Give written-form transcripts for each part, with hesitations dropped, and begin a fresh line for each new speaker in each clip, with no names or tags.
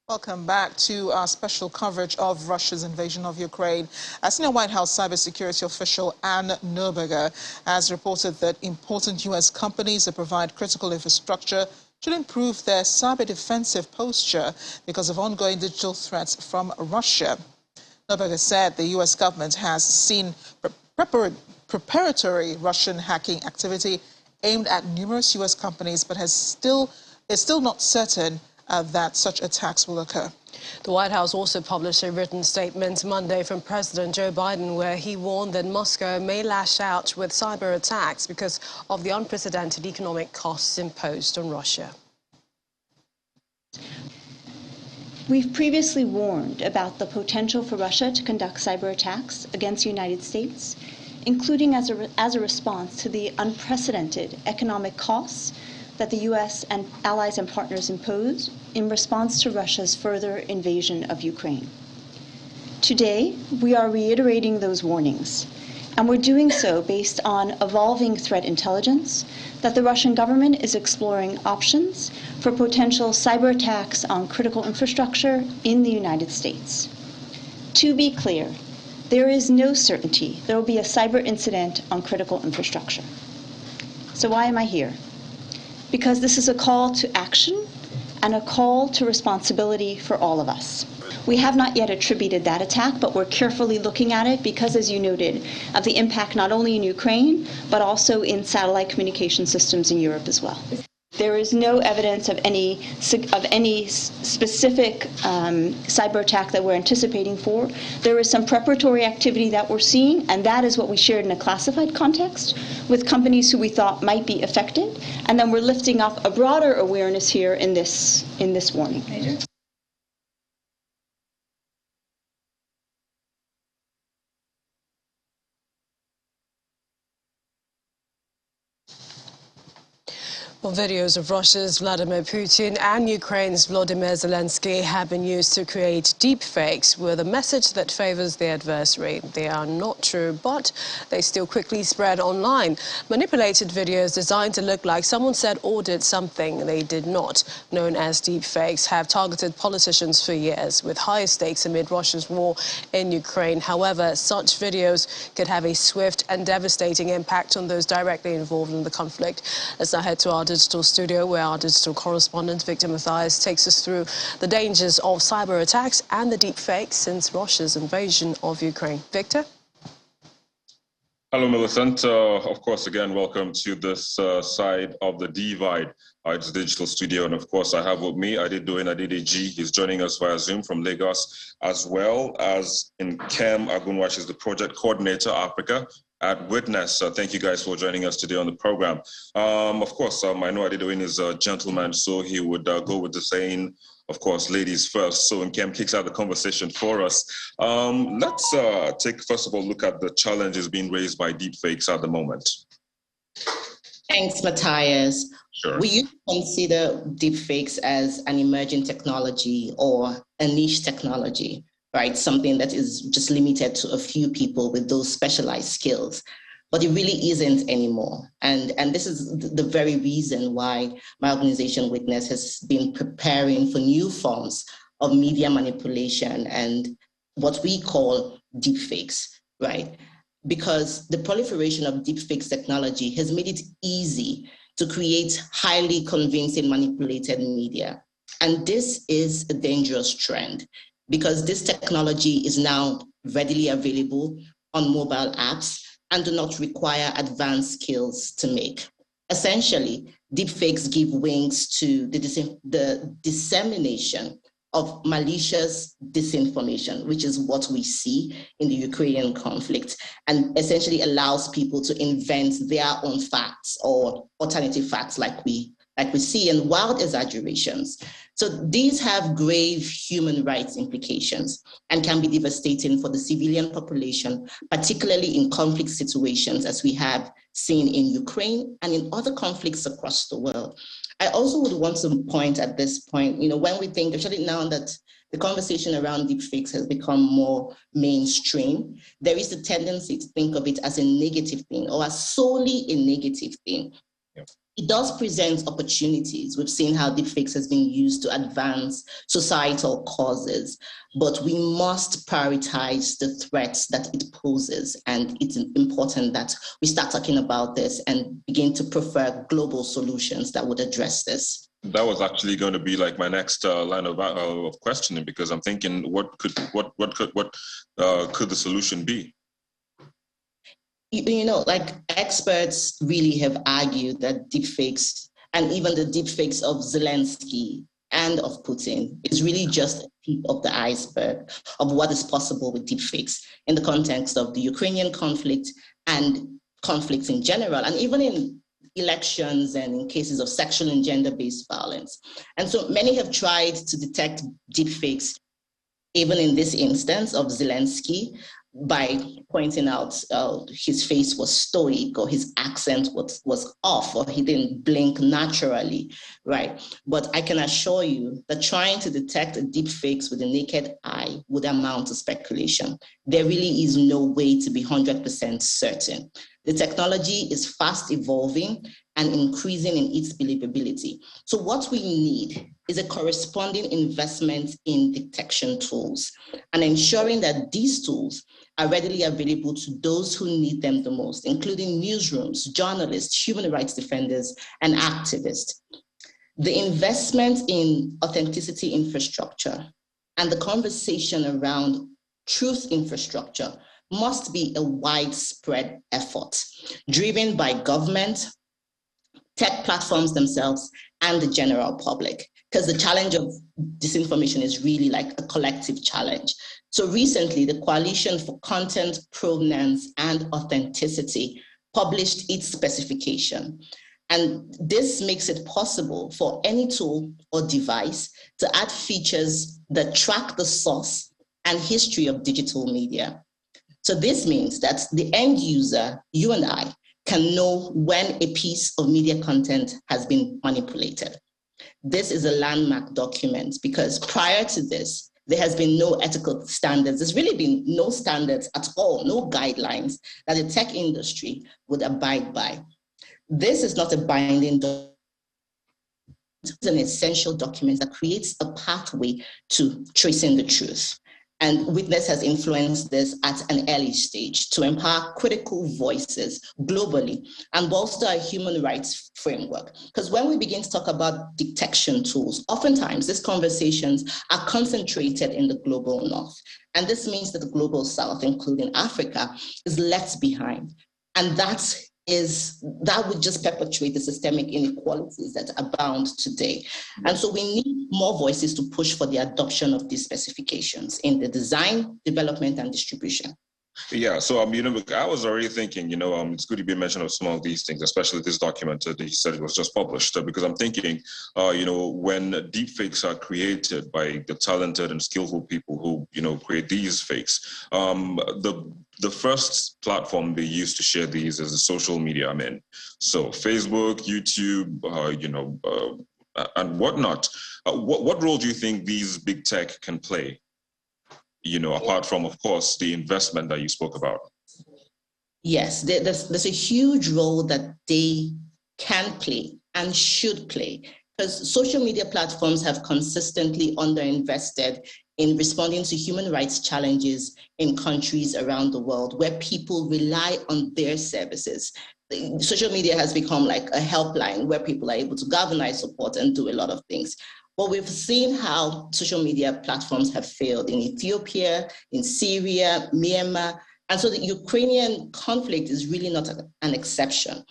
Welcome back to our special coverage of Russia's invasion of Ukraine. A senior White House cybersecurity official Anne Neuberger has reported that important U.S. companies that provide critical infrastructure should improve their cyber defensive posture because of ongoing digital threats from Russia. Neuberger said the U.S. government has seen preparatory Russian hacking activity aimed at numerous U.S. companies, but is still not certain that such attacks will occur.
The White House also published a written statement Monday from President Joe Biden where he warned that Moscow may lash out with cyber attacks because of the unprecedented economic costs imposed on Russia.
We've previously warned about the potential for Russia to conduct cyber attacks against the United States, including as a response to the unprecedented economic costs that the U.S. and allies and partners impose in response to Russia's further invasion of Ukraine. Today, we are reiterating those warnings, and we're doing so based on evolving threat intelligence that the Russian government is exploring options for potential cyber attacks on critical infrastructure in the United States. To be clear, there is no certainty there will be a cyber incident on critical infrastructure. So why am I here? Because this is a call to action and a call to responsibility for all of us. We have not yet attributed that attack, but we're carefully looking at it because, as you noted, of the impact not only in Ukraine, but also in satellite communication systems in Europe as well. There is no evidence of any specific cyber attack that we're anticipating for. There is some preparatory activity that we're seeing, and that is what we shared in a classified context with companies who we thought might be affected. And then we're lifting up a broader awareness here in this warning.
Well, videos of Russia's Vladimir Putin and Ukraine's Volodymyr Zelensky have been used to create deepfakes with a message that favors the adversary. They are not true, but they still quickly spread online. Manipulated videos designed to look like someone said or did something they did not, known as deepfakes, have targeted politicians for years, with higher stakes amid Russia's war in Ukraine. However, such videos could have a swift and devastating impact on those directly involved in the conflict. Let's now head to our digital studio, where our digital correspondent Victor Mathias takes us through the dangers of cyber attacks and the deep fakes since Russia's invasion of Ukraine. Victor?
Hello, Millicent. Of course, again, welcome to this side of the divide. It's digital studio, and of course, I have with me Adedoyin. He's joining us via Zoom from Lagos, as well as Nkem Agunwash is the project coordinator Africa at Witness. Thank you guys for joining us today on the program. Of course, I know Adedoyin is a gentleman, so he would go with the saying, of course, ladies first. So Nkem kicks out the conversation for us. Let's take, first of all, look at the challenges being raised by deepfakes at the moment.
Thanks, Matthias.
Sure.
We used to consider deepfakes as an emerging technology or a niche technology, right? Something that is just limited to a few people with those specialized skills. But it really isn't anymore. And this is the very reason why my organization Witness has been preparing for new forms of media manipulation and what we call deepfakes, right? Because the proliferation of deepfakes technology has made it easy to create highly convincing manipulated media. And this is a dangerous trend because this technology is now readily available on mobile apps and do not require advanced skills to make. Essentially, deepfakes give wings to the dissemination of malicious disinformation, which is what we see in the Ukrainian conflict, and essentially allows people to invent their own facts or alternative facts like we see, and wild exaggerations. So these have grave human rights implications and can be devastating for the civilian population, particularly in conflict situations as we have seen in Ukraine and in other conflicts across the world. I also would want to point at this point, when we think, especially now that the conversation around deepfakes has become more mainstream, there is a tendency to think of it as a negative thing or as solely a negative thing. it does present opportunities. We've seen how deepfakes has been used to advance societal causes, but we must prioritize the threats that it poses. And it's important that we start talking about this and begin to prefer global solutions that would address this.
That was actually going to be like my next line of questioning, because I'm thinking, what could the solution be?
You know, like experts really have argued that deepfakes, and even the deepfakes of Zelensky and of Putin, is really just a tip of the iceberg of what is possible with deepfakes in the context of the Ukrainian conflict and conflicts in general, and even in elections and in cases of sexual and gender-based violence. And so many have tried to detect deepfakes, even in this instance of Zelensky, by pointing out his face was stoic, or his accent was off, or he didn't blink naturally, right? But I can assure you that trying to detect deepfakes with the naked eye would amount to speculation. There really is no way to be 100% certain. The technology is fast evolving and increasing in its believability. So what we need is a corresponding investment in detection tools and ensuring that these tools are readily available to those who need them the most, including newsrooms, journalists, human rights defenders, and activists. The investment in authenticity infrastructure and the conversation around truth infrastructure must be a widespread effort driven by government, tech platforms themselves, and the general public, because the challenge of disinformation is really like a collective challenge. So recently, the Coalition for Content, Provenance, and Authenticity published its specification. And this makes it possible for any tool or device to add features that track the source and history of digital media. So this means that the end user, you and I, can know when a piece of media content has been manipulated. This is a landmark document because prior to this, there has been no ethical standards. There's really been no standards at all, no guidelines that the tech industry would abide by. This is not a binding document. It's an essential document that creates a pathway to tracing the truth. And Witness has influenced this at an early stage to empower critical voices globally and bolster a human rights framework. Because when we begin to talk about detection tools, oftentimes these conversations are concentrated in the global north. And this means that the global south, including Africa, is left behind. And that would just perpetuate the systemic inequalities that abound today. And so we need more voices to push for the adoption of these specifications in the design, development, and distribution.
Yeah, so I was already thinking, it's good to be mentioned of some of these things, especially this document that you said it was just published, because I'm thinking, when deepfakes are created by the talented and skillful people who, create these fakes, the first platform they use to share these is the social media. So Facebook, YouTube, and whatnot. What role do you think these big tech can play? Apart from, of course, the investment that you spoke about?
Yes, there's a huge role that they can play and should play, because social media platforms have consistently underinvested in responding to human rights challenges in countries around the world where people rely on their services. Social media has become like a helpline where people are able to galvanize support and do a lot of things. But we've seen how social media platforms have failed in Ethiopia, in Syria, Myanmar. And so the Ukrainian conflict is really not an exception.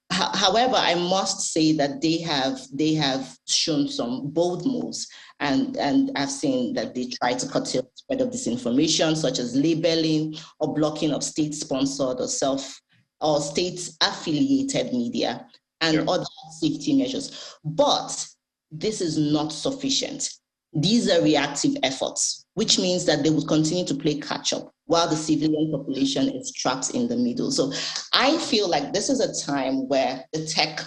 However, I must say that they have shown some bold moves, and I've seen that they try to curtail the spread of disinformation, such as labeling or blocking of state-sponsored or state-affiliated media and other safety measures. But this is not sufficient. These are reactive efforts, which means that they will continue to play catch-up while the civilian population is trapped in the middle. So I feel like this is a time where the tech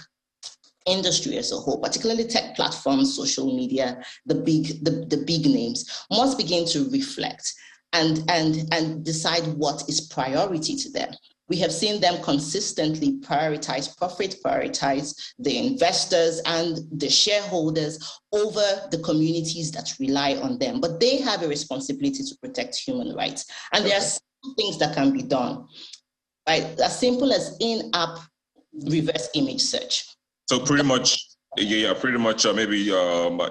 industry as a whole, particularly tech platforms, social media, the big names, must begin to reflect and decide what is priority to them. We have seen them consistently prioritize profit, prioritize the investors and the shareholders over the communities that rely on them. But they have a responsibility to protect human rights. And there are some things that can be done, right? As simple as in-app reverse image search.
So pretty much, maybe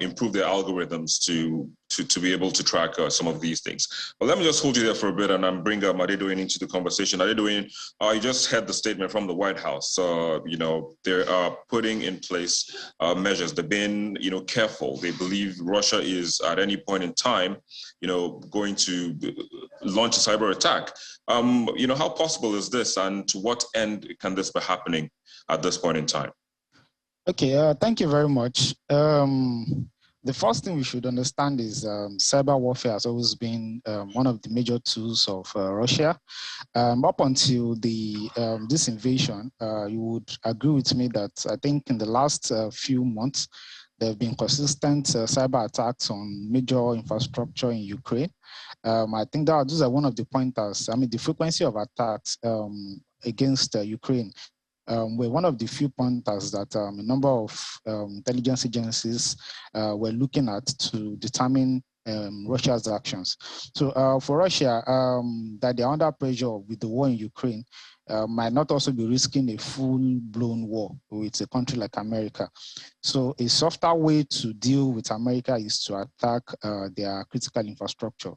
improve their algorithms to be able to track some of these things. But let me just hold you there for a bit and then bring Adedoyin into the conversation. Adedoyin, you just heard the statement from the White House. They are putting in place measures. They're being, careful. They believe Russia is at any point in time, going to launch a cyber attack. How possible is this, and to what end can this be happening at this point in time?
Okay, thank you very much. The first thing we should understand is cyber warfare has always been one of the major tools of Russia. Up until this invasion, you would agree with me that I think in the last few months, there have been consistent cyber attacks on major infrastructure in Ukraine. I think that those are one of the pointers. The frequency of attacks against Ukraine were one of the few pointers that a number of intelligence agencies were looking at to determine Russia's actions. So for Russia, that they're under pressure with the war in Ukraine, might not also be risking a full-blown war with a country like America. So a softer way to deal with America is to attack their critical infrastructure.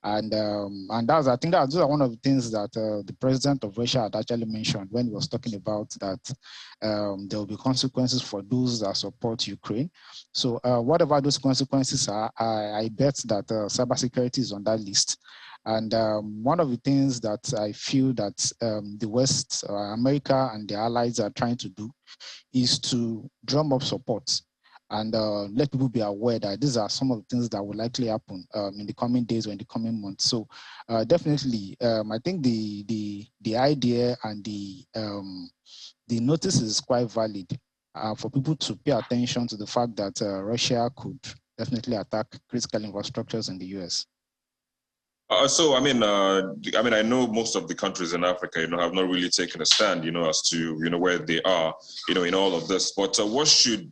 And I think those are one of the things that the president of Russia had actually mentioned when he was talking about that there will be consequences for those that support Ukraine. So whatever those consequences are, I bet that cybersecurity is on that list. And one of the things that I feel that the West, America and the allies are trying to do is to drum up support and let people be aware that these are some of the things that will likely happen in the coming days or in the coming months. So definitely, I think the idea and the notice is quite valid for people to pay attention to the fact that Russia could definitely attack critical infrastructures in the US.
I know most of the countries in Africa, have not really taken a stand, as to, where they are, in all of this. But what should,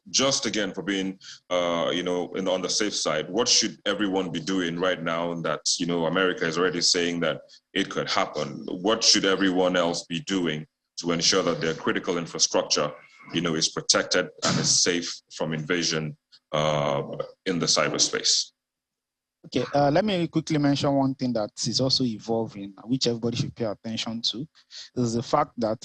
just again for being, on the safe side, what should everyone be doing right now that, America is already saying that it could happen? What should everyone else be doing to ensure that their critical infrastructure, is protected and is safe from invasion in the cyberspace?
Okay, let me quickly mention one thing that is also evolving, which everybody should pay attention to, is the fact that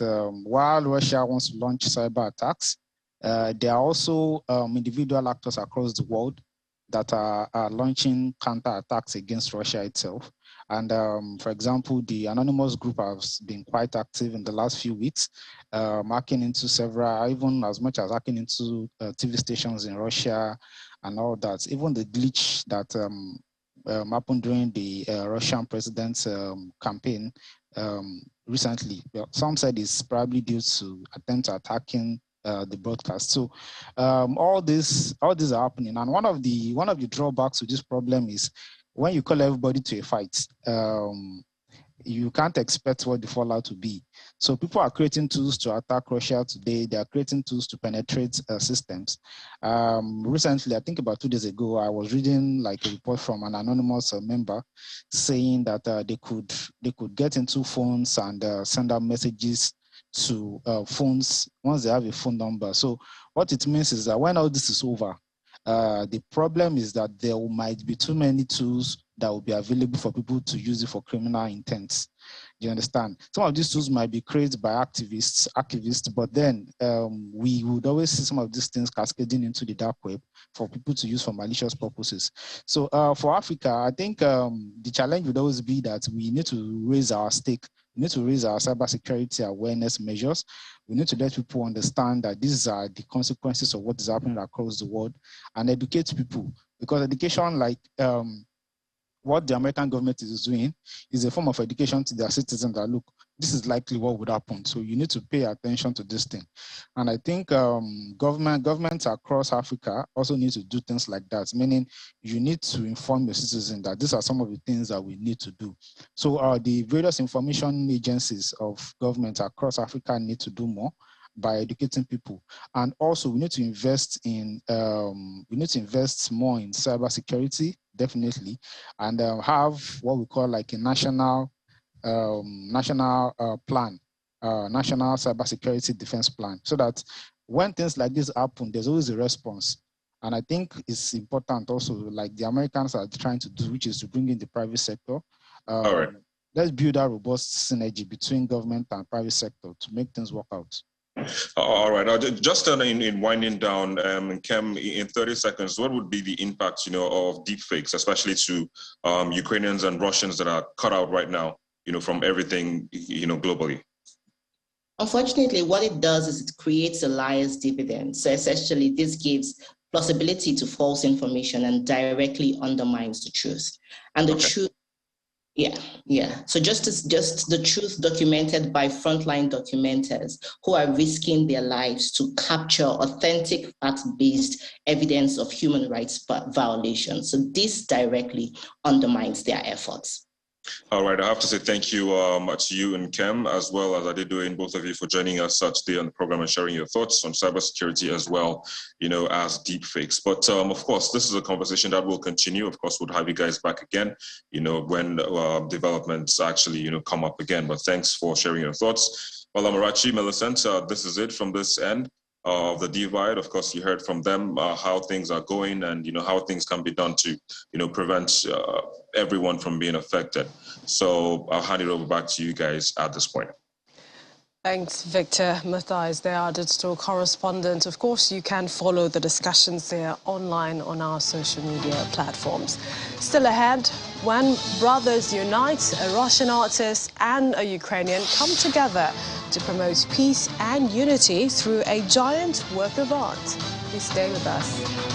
while Russia wants to launch cyber attacks, there are also individual actors across the world that are launching counter attacks against Russia itself. And for example, the Anonymous group has been quite active in the last few weeks, hacking into several, even as much as hacking into TV stations in Russia and all that. Even the glitch that happened during the Russian president's campaign recently. Well, some said it's probably due to attempt attacking the broadcast. So all these are happening, and one of the drawbacks to this problem is when you call everybody to a fight, you can't expect what the fallout will be. So people are creating tools to attack Russia today. They are creating tools to penetrate systems. Recently, I think about 2 days ago, I was reading like a report from an anonymous member saying that they could get into phones and send out messages to phones once they have a phone number. So what it means is that when all this is over, the problem is that there might be too many tools that will be available for people to use it for criminal intents. Do you understand? Some of these tools might be created by activists, but then we would always see some of these things cascading into the dark web for people to use for malicious purposes. So for Africa, I think the challenge would always be that we need to raise our stake. We need to raise our cybersecurity awareness measures. We need to let people understand that these are the consequences of what is happening across the world and educate people, because education, like what the American government is doing, is a form of education to their citizens that, look, this is likely what would happen. So you need to pay attention to this thing. And I think governments across Africa also need to do things like that, meaning you need to inform your citizens that these are some of the things that we need to do. So the various information agencies of government across Africa need to do more by educating people. And also we need to invest in more in cybersecurity, definitely, and have what we call like a national plan, national cybersecurity defense plan, so that when things like this happen, there's always a response. And I think it's important also, like the Americans are trying to do, which is to bring in the private sector.
All right.
Let's build a robust synergy between government and private sector to make things work out.
All right. Just in winding down, Kem, in 30 seconds, what would be the impact, of deepfakes, especially to Ukrainians and Russians that are cut out right now, from everything, globally?
Unfortunately, what it does is it creates a liar's dividend. So essentially, this gives plausibility to false information and directly undermines the truth. And the truth, So just the truth documented by frontline documenters who are risking their lives to capture authentic fact-based evidence of human rights violations. So this directly undermines their efforts.
All right, I have to say thank you to you and Kem, as well as Adedoyin, both of you, for joining us today on the program and sharing your thoughts on cybersecurity as well, as deepfakes. But of course, this is a conversation that will continue. Of course, we'll have you guys back again, when developments actually, come up again. But thanks for sharing your thoughts. Well, Amarachi, Millicent, this is it from this end of the divide. Of course, you heard from them how things are going and how things can be done to prevent everyone from being affected. So I'll hand it over back to you guys at this point.
Thanks, Victor Matthias, they are digital correspondent. Of course, you can follow the discussions there online on our social media platforms. Still ahead, when brothers unite, a Russian artist and a Ukrainian come together to promote peace and unity through a giant work of art. Please stay with us.